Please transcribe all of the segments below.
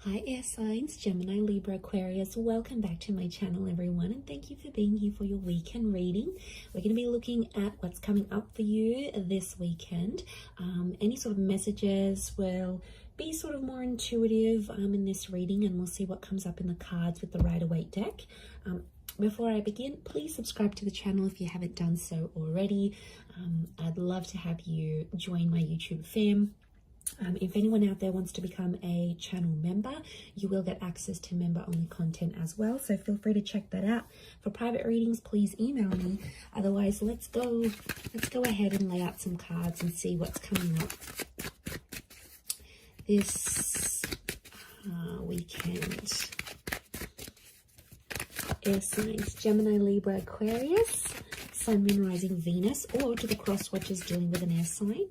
Hi air signs, Gemini, Libra, Aquarius. Welcome back to my channel, everyone, and thank you for being here for your weekend reading. We're going to be looking at what's coming up for you this weekend. Any sort of messages will be sort of more intuitive in this reading, and we'll see what comes up in the cards with the Rider-Waite deck. Before I begin, please subscribe to the channel if you haven't done so already. I'd love to have you join my YouTube fam. If anyone out there wants to become a channel member, you will get access to member-only content as well. So feel free to check that out. For private readings, please email me. Otherwise, let's go ahead and lay out some cards and see what's coming up this weekend. Air signs, Gemini, Libra, Aquarius, Sun, Moon, Rising, Venus, or to the cross watchers dealing with an air sign.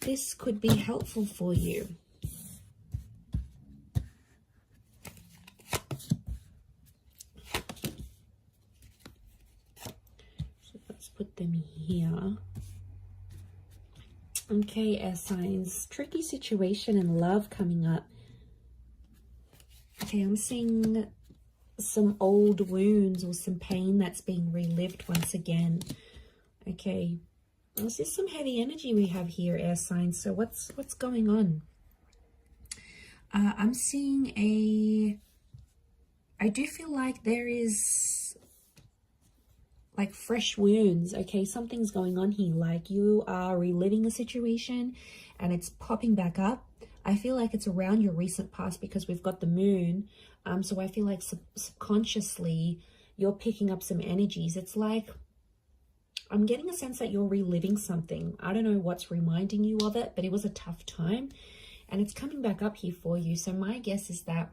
This could be helpful for you. So let's put them here. Okay, air signs, tricky situation and love coming up. Okay, I'm seeing some old wounds or some pain that's being relived once again. Okay. This is some heavy energy we have here, air signs. So what's going on? I'm seeing I do feel like there is like fresh wounds. Okay, something's going on here. Like you are reliving a situation and it's popping back up. I feel like it's around your recent past because we've got the moon. So I feel like subconsciously you're picking up some energies. It's like I'm getting a sense that you're reliving something. I don't know what's reminding you of it, but it was a tough time and it's coming back up here for you. So my guess is that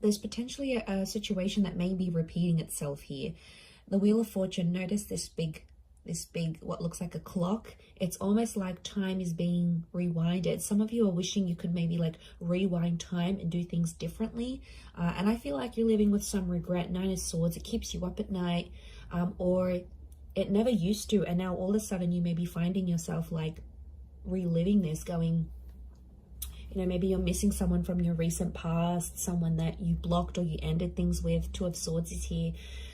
there's potentially a situation that may be repeating itself here. The Wheel of Fortune, notice this big, what looks like a clock. It's almost like time is being rewinded. Some of you are wishing you could maybe like rewind time and do things differently. And I feel like you're living with some regret. Nine of Swords, it keeps you up at night. Or it never used to, and now all of a sudden you may be finding yourself like reliving this, going, you know, maybe you're missing someone from your recent past, someone that you blocked or you ended things with. Two of Swords is here.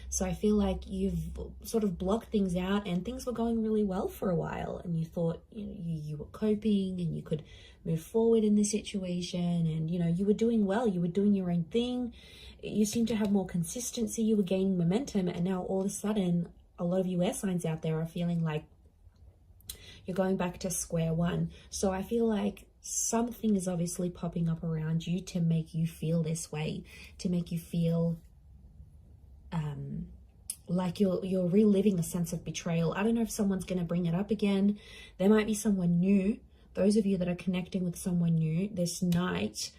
So I feel like you've sort of blocked things out and things were going really well for a while and you thought, you know, you were coping and you could move forward in this situation and, you know, you were doing well, you were doing your own thing. You seem to have more consistency, you were gaining momentum, and now all of a sudden a lot of you air signs out there are feeling like you're going back to square one. So I feel like something is obviously popping up around you to make you feel this way, to make you feel like you're reliving a sense of betrayal. I don't know if someone's going to bring it up again. There might be someone new. Those of you that are connecting with someone new this night,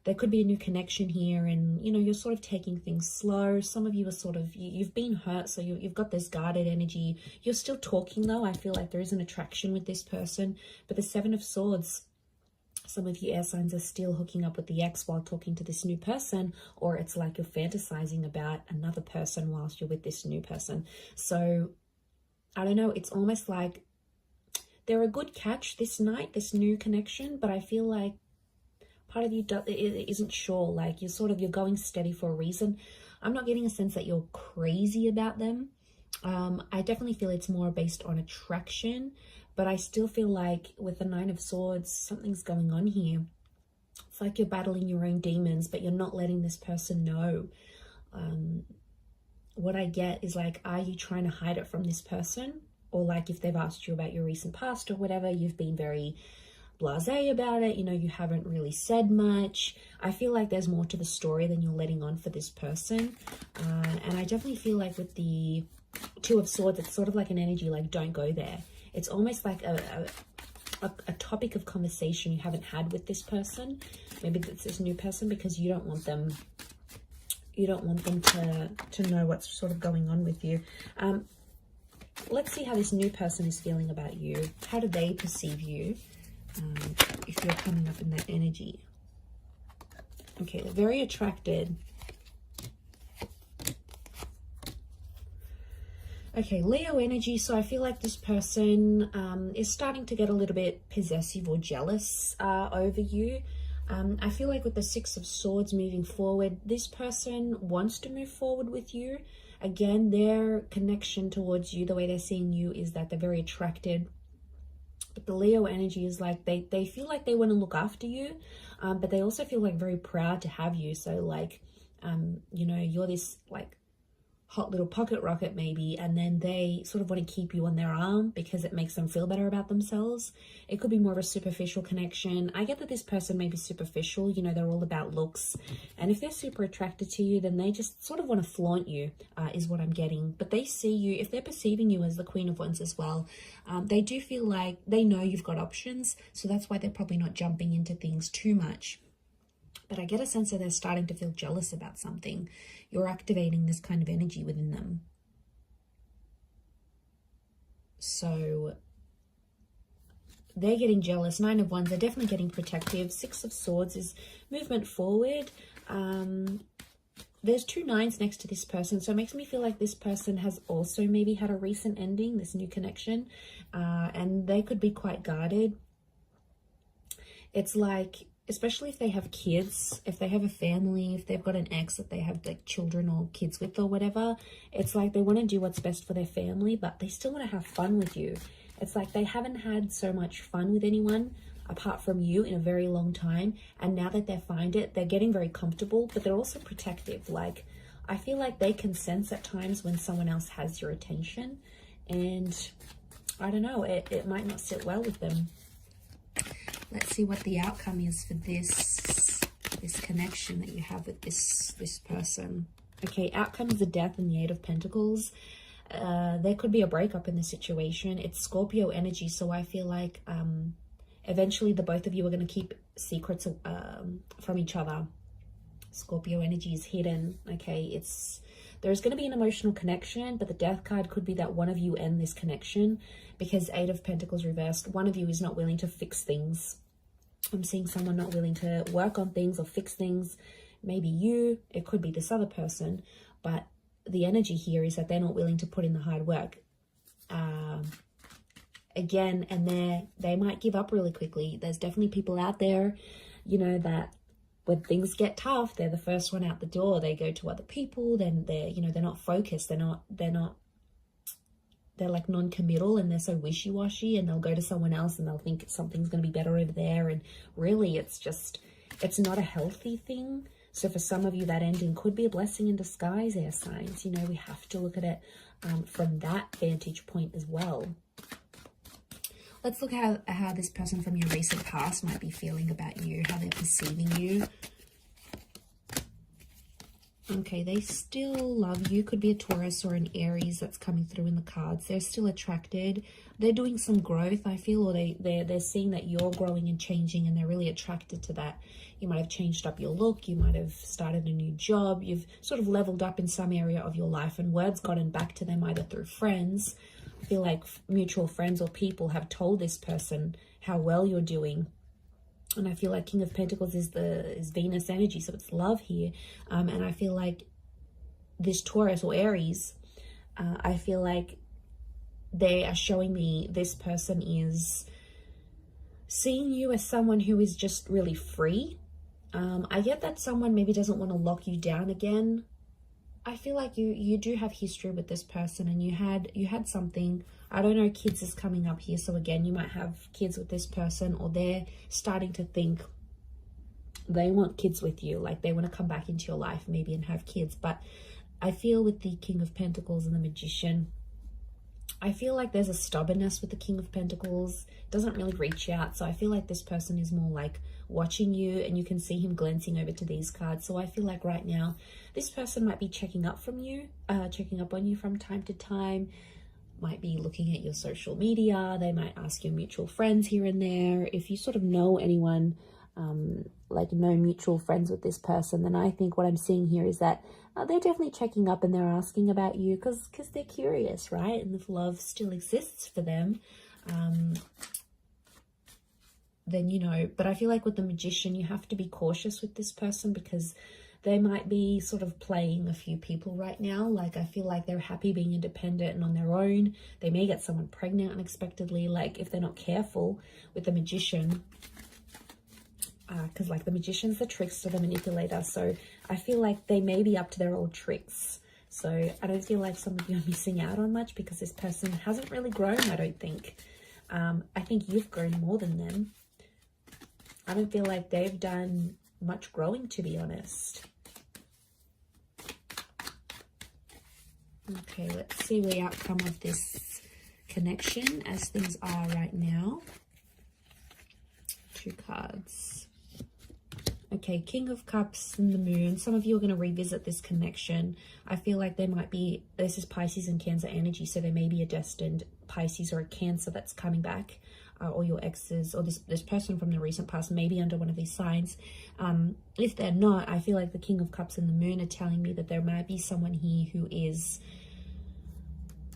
there could be a new connection here, and you know, you're sort of taking things slow. Some of you are sort of, you've been hurt, so you've got this guarded energy. You're still talking though. I feel like there is an attraction with this person, but the Seven of Swords, some of you air signs are still hooking up with the ex while talking to this new person, or it's like you're fantasizing about another person whilst you're with this new person. So I don't know, it's almost like they're a good catch this night, this new connection, but I feel like part of you isn't sure, like you're going steady for a reason. I'm not getting a sense that you're crazy about them. I definitely feel it's more based on attraction, but I still feel like with the Nine of Swords, something's going on here. It's like you're battling your own demons, but you're not letting this person know. What I get is like, are you trying to hide it from this person? Or like if they've asked you about your recent past or whatever, you've been very blasé about it, you know, you haven't really said much. I feel like there's more to the story than you're letting on for this person. And I definitely feel like with the Two of Swords, it's sort of like an energy like, don't go there. It's almost like a topic of conversation you haven't had with this person. Maybe it's this new person, because you don't want them to know what's sort of going on with you. Let's see how this new person is feeling about you. How do they perceive you? If you're coming up in that energy. Okay, they're very attracted. Okay, Leo energy. So I feel like this person is starting to get a little bit possessive or jealous over you. I feel like with the Six of Swords moving forward, this person wants to move forward with you. Again, their connection towards you, the way they're seeing you, is that they're very attracted. But the Leo energy is like they feel like they want to look after you, but they also feel like very proud to have you. So like, you know, you're this like hot little pocket rocket maybe, and then they sort of want to keep you on their arm because it makes them feel better about themselves. It could be more of a superficial connection. I get that this person may be superficial, you know, they're all about looks, and if they're super attracted to you, then they just sort of want to flaunt you, is what I'm getting. But they see you, if they're perceiving you as the Queen of Wands as well, they do feel like they know you've got options, so that's why they're probably not jumping into things too much. But I get a sense that they're starting to feel jealous about something. You're activating this kind of energy within them. So they're getting jealous. Nine of Wands, they're definitely getting protective. Six of Swords is movement forward. There's two nines next to this person, so it makes me feel like this person has also maybe had a recent ending, this new connection, and they could be quite guarded. It's like, especially if they have kids, if they have a family, if they've got an ex that they have like children or kids with or whatever, it's like they want to do what's best for their family, but they still want to have fun with you. It's like they haven't had so much fun with anyone apart from you in a very long time, and now that they find it, they're getting very comfortable, but they're also protective. Like, I feel like they can sense at times when someone else has your attention, and I don't know, it might not sit well with them. Let's see what the outcome is for this connection that you have with this person. Okay, outcome is the Death and the Eight of Pentacles. There could be a breakup in the situation. It's Scorpio energy, so I feel like eventually the both of you are going to keep secrets from each other. Scorpio energy is hidden. Okay, there's going to be an emotional connection, but the Death card could be that one of you end this connection, because Eight of Pentacles reversed, one of you is not willing to fix things. I'm seeing someone not willing to work on things or fix things. Maybe you, it could be this other person, but the energy here is that they're not willing to put in the hard work. Again, and they might give up really quickly. There's definitely people out there, you know, that when things get tough, they're the first one out the door. They go to other people, then they're not focused. They're like non-committal, and they're so wishy-washy, and they'll go to someone else and they'll think something's going to be better over there. And really it's not a healthy thing. So for some of you, that ending could be a blessing in disguise, air signs. You know, we have to look at it from that vantage point as well. Let's look at how this person from your recent past might be feeling about you, how they're perceiving you. Okay, they still love you. Could be a Taurus or an Aries that's coming through in the cards. They're still attracted. They're doing some growth, I feel, or they're seeing that you're growing and changing, and they're really attracted to that. You might have changed up your look. You might have started a new job. You've sort of leveled up in some area of your life, and word's gotten back to them either through friends. I feel like mutual friends or people have told this person how well you're doing. And I feel like King of Pentacles is Venus energy, so it's love here. And I feel like this Taurus or Aries, I feel like they are showing me this person is seeing you as someone who is just really free. I get that someone maybe doesn't want to lock you down again. I feel like you do have history with this person, and you had something. I don't know, kids is coming up here, so again, you might have kids with this person, or they're starting to think they want kids with you, like they want to come back into your life maybe and have kids. But I feel with the King of Pentacles and the Magician, I feel like there's a stubbornness with the King of Pentacles. Doesn't really reach out. So I feel like this person is more like watching you, and you can see him glancing over to these cards. So I feel like right now this person might be checking up on you from time to time, might be looking at your social media. They might ask your mutual friends here and there. If you sort of know anyone, like no mutual friends with this person, then I think what I'm seeing here is that they're definitely checking up, and they're asking about you because they're curious, right? And if love still exists for them, then, you know, but I feel like with the Magician, you have to be cautious with this person because they might be sort of playing a few people right now. Like, I feel like they're happy being independent and on their own. They may get someone pregnant unexpectedly. Like, if they're not careful with the Magician, because like the magician's the trickster, the manipulator. So I feel like they may be up to their old tricks. So I don't feel like some of you are missing out on much because this person hasn't really grown, I don't think. I think you've grown more than them. I don't feel like they've done much growing, to be honest. Okay, let's see the outcome of this connection as things are right now. 2 cards. Okay, King of Cups and the Moon. Some of you are going to revisit this connection. I feel like there might be, this is Pisces and Cancer energy, so there may be a destined Pisces or a Cancer that's coming back, or your exes, or this person from the recent past may be under one of these signs. If they're not, I feel like the King of Cups and the Moon are telling me that there might be someone here who is,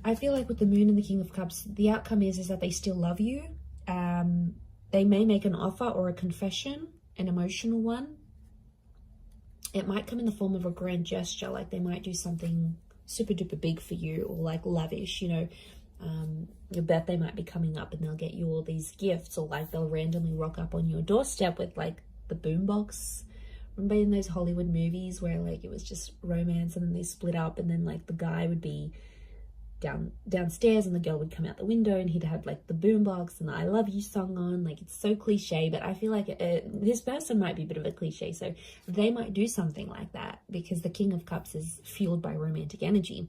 I feel like with the Moon and the King of Cups, the outcome is that they still love you. They may make an offer or a confession, an emotional one. It might come in the form of a grand gesture, like they might do something super duper big for you, or like lavish, you know. Your birthday might be coming up and they'll get you all these gifts, or like they'll randomly rock up on your doorstep with like the boombox. Remember in those Hollywood movies where like it was just romance and then they split up, and then like the guy would be downstairs and the girl would come out the window and he'd have like the boombox and the I love you song on. Like, it's so cliche, but I feel like this person might be a bit of a cliche, so they might do something like that because the King of Cups is fueled by romantic energy.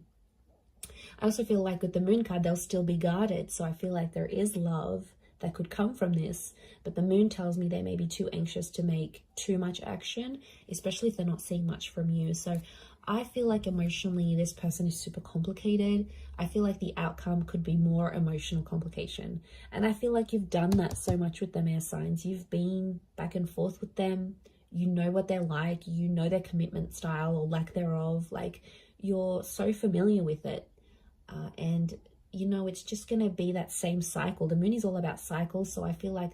I also feel like with the Moon card, they'll still be guarded, so I feel like there is love that could come from this, but the Moon tells me they may be too anxious to make too much action, especially if they're not seeing much from you. So I feel like emotionally this person is super complicated. I feel like the outcome could be more emotional complication, and I feel like you've done that so much with them, air signs. You've been back and forth with them. You know what they're like, you know their commitment style or lack thereof. Like, you're so familiar with it, and you know it's just going to be that same cycle. The Moon is all about cycles, so I feel like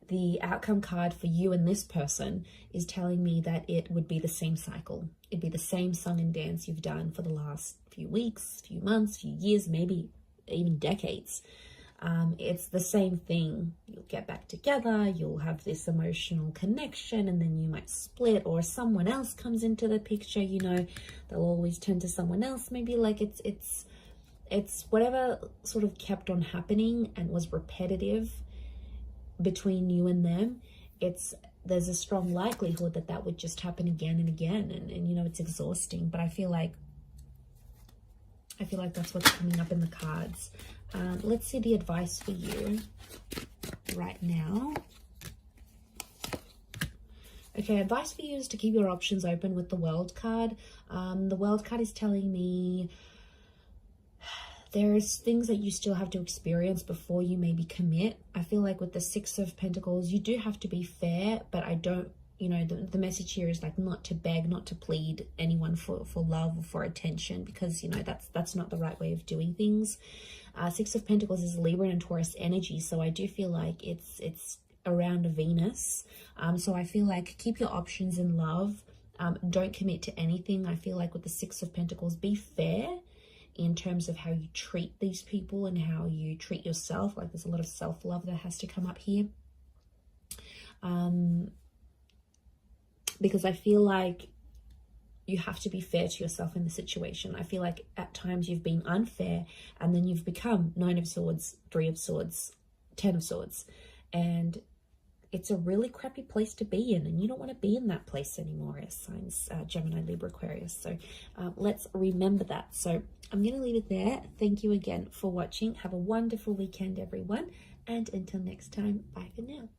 the outcome card for you and this person is telling me that it would be the same cycle. It'd be the same song and dance you've done for the last few weeks, few months, few years, maybe even decades. It's the same thing. You'll get back together, you'll have this emotional connection, and then you might split, or someone else comes into the picture. You know, they'll always turn to someone else. Maybe like it's whatever sort of kept on happening and was repetitive between you and them. There's a strong likelihood that that would just happen again and again, and you know, it's exhausting. But I feel like that's what's coming up in the cards. Let's see the advice for you right now. Okay, advice for you is to keep your options open with the World card. The World card is telling me there's things that you still have to experience before you maybe commit. I feel like with the Six of Pentacles, you do have to be fair, but I don't, you know, the message here is like not to beg, not to plead anyone for love or for attention, because, you know, that's not the right way of doing things. Six of Pentacles is Libra and Taurus energy, so I do feel like it's around a Venus. So I feel like keep your options in love. Don't commit to anything. I feel like with the Six of Pentacles, be fair in terms of how you treat these people and how you treat yourself. Like, there's a lot of self-love that has to come up here. Because I feel like you have to be fair to yourself in the situation. I feel like at times you've been unfair, and then you've become Nine of Swords, Three of Swords, Ten of Swords, and it's a really crappy place to be in, and you don't want to be in that place anymore, as signs Gemini, Libra, Aquarius. So let's remember that. So I'm going to leave it there. Thank you again for watching. Have a wonderful weekend, everyone, and until next time, bye for now.